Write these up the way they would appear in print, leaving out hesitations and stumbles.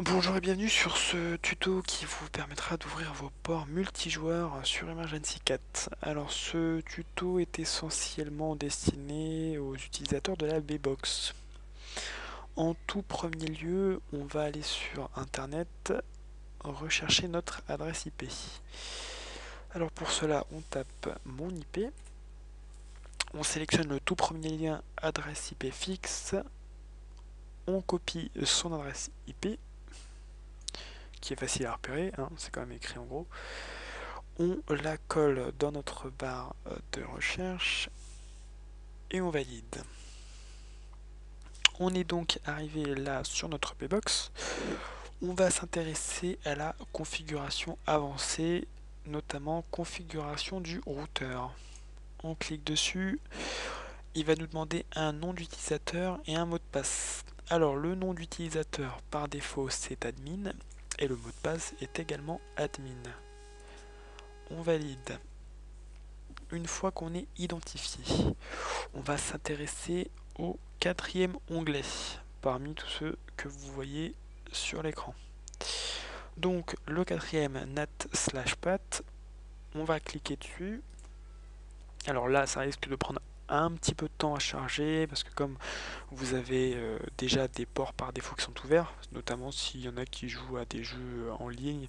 Bonjour et bienvenue sur ce tuto qui vous permettra d'ouvrir vos ports multijoueurs sur Emergency 4. Alors ce tuto est essentiellement destiné aux utilisateurs de la B-Box. En tout premier lieu, on va aller sur internet rechercher notre adresse IP. Alors pour cela, on tape mon IP, on sélectionne le tout premier lien adresse IP fixe, on copie son adresse IP qui est facile à repérer, hein, c'est quand même écrit en gros. On la colle dans notre barre de recherche et on valide. On est donc arrivé là sur notre B-Box. On va s'intéresser à la configuration avancée, notamment configuration du routeur. On clique dessus, il va nous demander un nom d'utilisateur et un mot de passe. Alors le nom d'utilisateur par défaut c'est admin et le mot de passe est également admin. On valide. Une fois qu'on est identifié, on va s'intéresser au quatrième onglet parmi tous ceux que vous voyez sur l'écran. Donc le quatrième nat/pat, on va cliquer dessus. Alors là, ça risque de prendre un petit peu de temps à charger parce que comme vous avez déjà des ports par défaut qui sont ouverts, notamment s'il y en a qui jouent à des jeux en ligne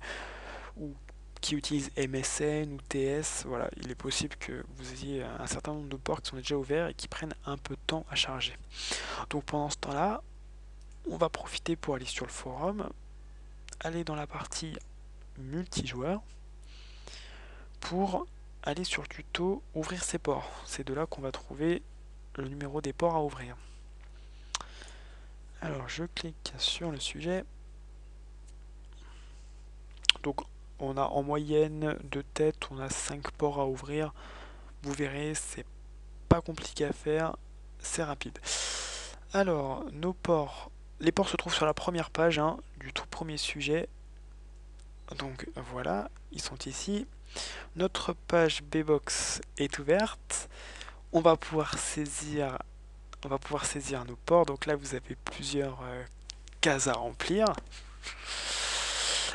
ou qui utilisent MSN ou TS, voilà, il est possible que vous ayez un certain nombre de ports qui sont déjà ouverts et qui prennent un peu de temps à charger. Donc pendant ce temps-là, on va profiter pour aller sur le forum, aller dans la partie multijoueur pour aller sur le tuto ouvrir ses ports. C'est de là qu'on va trouver le numéro des ports à ouvrir. Alors je clique sur le sujet. Donc on a en moyenne de tête, on a 5 ports à ouvrir. Vous verrez, c'est pas compliqué à faire, c'est rapide. Alors, nos ports, les ports se trouvent sur la première page du tout premier sujet. Donc voilà, ils sont ici. Notre page B-Box est ouverte. On va pouvoir saisir nos ports. Donc là, vous avez plusieurs cases à remplir.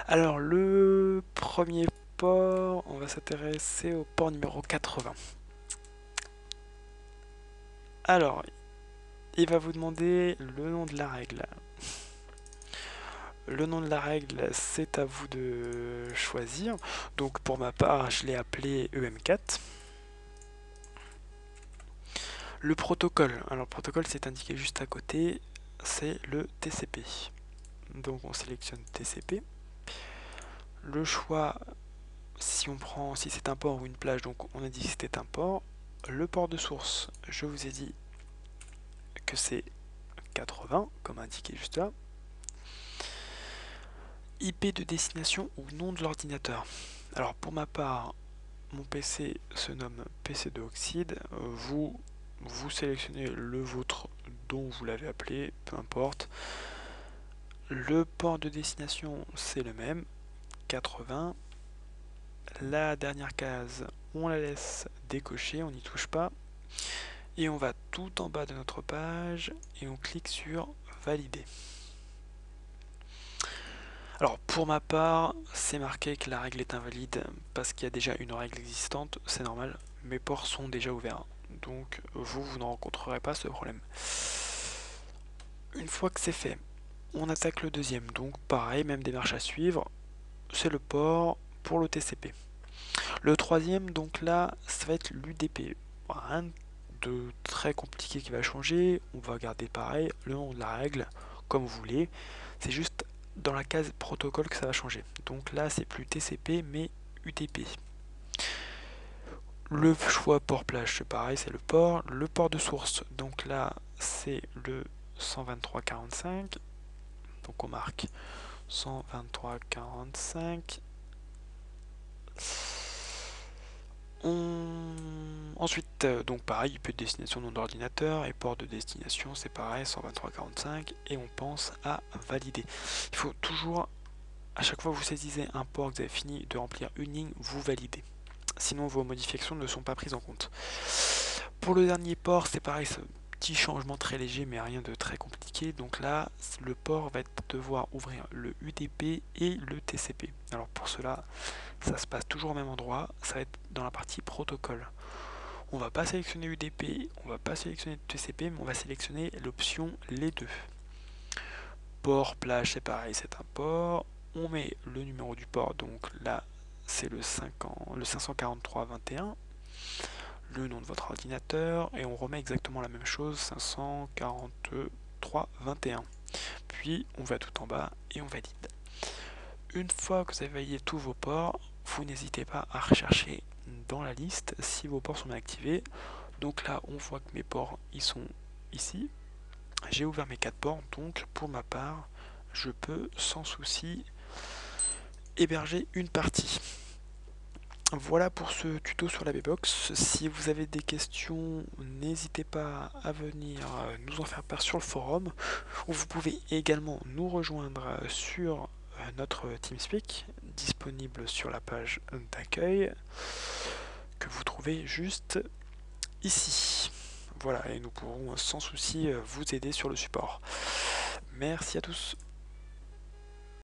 Alors, le premier port, on va s'intéresser au port numéro 80. Alors, il va vous demander le nom de la règle. Le nom de la règle, c'est à vous de choisir. Donc pour ma part, je l'ai appelé EM4. Le protocole, alors le protocole c'est indiqué juste à côté, c'est le TCP. Donc on sélectionne TCP. Le choix, si c'est un port ou une plage, donc on a dit que c'était un port. Le port de source, je vous ai dit que c'est 80, comme indiqué juste là. IP de destination ou nom de l'ordinateur. Alors pour ma part, mon PC se nomme PC2 Oxide. Vous sélectionnez le vôtre dont vous l'avez appelé, peu importe. Le port de destination, c'est le même, 80. La dernière case, on la laisse décocher, on n'y touche pas. Et on va tout en bas de notre page et on clique sur Valider. Alors pour ma part, c'est marqué que la règle est invalide parce qu'il y a déjà une règle existante, c'est normal, mes ports sont déjà ouverts. Donc vous ne rencontrerez pas ce problème. Une fois que c'est fait, on attaque le deuxième. Donc pareil, même démarche à suivre, c'est le port pour le TCP. Le troisième, donc là, ça va être l'UDP. Rien de très compliqué qui va changer, on va garder pareil le nom de la règle comme vous voulez. C'est juste dans la case protocole que ça va changer. Donc là, c'est plus TCP mais UDP. Le choix port plage, c'est pareil, c'est le port. Le port de source, donc là, c'est le 123.45. Donc on marque 123.45. Ensuite, donc pareil, IP de destination nom d'ordinateur et port de destination, c'est pareil, 123.45. Et on pense à valider. Il faut toujours, à chaque fois que vous saisissez un port, que vous avez fini de remplir une ligne, vous validez. Sinon vos modifications ne sont pas prises en compte. Pour le dernier port, c'est pareil, Petit changement très léger mais rien de très compliqué. Donc là, le port va devoir ouvrir le UDP et le TCP. Alors pour cela, ça se passe toujours au même endroit, ça va être dans la partie protocole. On va pas sélectionner UDP, on va pas sélectionner TCP, mais on va sélectionner l'option les deux. Port plage, c'est pareil, c'est un port. On met le numéro du port, donc là c'est le 543.21, le nom de votre ordinateur, et on remet exactement la même chose, 543.21. Puis on va tout en bas et on valide. Une fois que vous avez validé tous vos ports, vous n'hésitez pas à rechercher dans la liste si vos ports sont bien activés. Donc là, on voit que mes ports ils sont ici. J'ai ouvert mes 4 ports, donc pour ma part, je peux sans souci héberger une partie. Voilà pour ce tuto sur la B-Box. Si vous avez des questions, n'hésitez pas à venir nous en faire part sur le forum, ou vous pouvez également nous rejoindre sur notre TeamSpeak, disponible sur la page d'accueil, que vous trouvez juste ici. Voilà, et nous pourrons sans souci vous aider sur le support. Merci à tous.